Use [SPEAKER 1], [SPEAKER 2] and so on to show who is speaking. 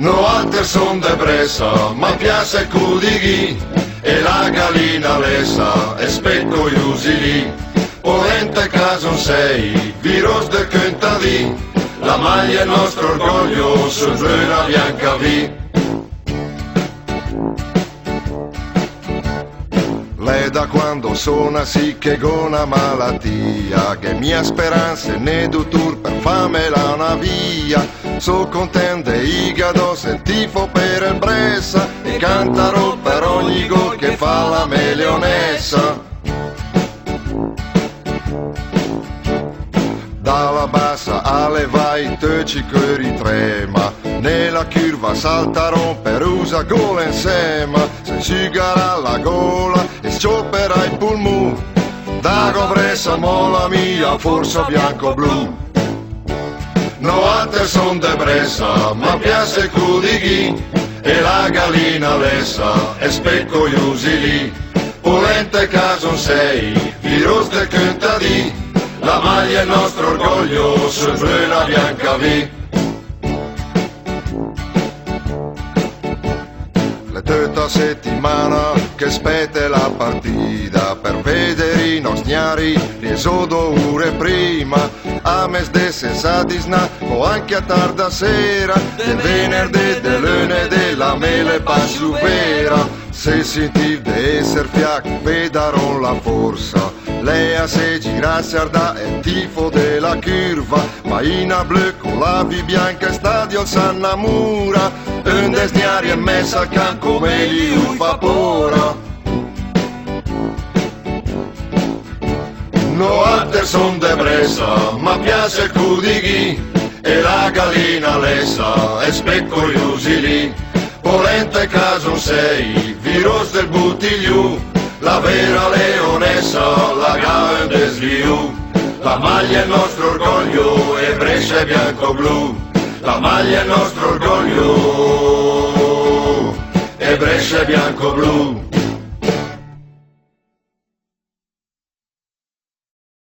[SPEAKER 1] No altre son depressa, ma piace cudighi, e la gallina lesa, e specco gli usili. Polente caso sei, virus del contadì, la maglia è il nostro orgoglio, sul blu la bianca vi. Lei da quando sono sì che con una malattia, che mia speranza ne du tour per famela una via. So contente igado se tifo per il Bressa, e cantarò per ogni gol che fa la melionessa. Dalla bassa alle vai teci che ritrema, nella curva saltaron per usa gola insieme, se sciugarà la gola e sciopera il pulmù, da Govressa mola mia forza bianco-blu. No altre son depressa, ma piace cudighi, e la gallina lessa, e specco gli usili. Polente caso sei, virus del contadì, la maglia è il nostro orgoglio, sul blu la bianca vi. Le tutta settimana che spette la partita, per vedere i nostri riesodo ore prima, a mes de sensadisna o anche a tarda sera, del venerdì, del lunedì, la mele passiu vera. Se sentiv de esser fiac, vedaron la forza, lei a se girarsi arda e tifo della curva, ma in a blu con la vi bianca stadio s'annamura, un desniari e messa al campo come gli fa pora. No altre son depressa, ma piace il cudighi, e la gallina lessa, e specco gli usili. Polente caso sei, virus del buttigliù, la vera leonessa, la grande sliu. La maglia è il nostro orgoglio, e Brescia è bianco-blu. La maglia è il nostro orgoglio, e Brescia è bianco-blu.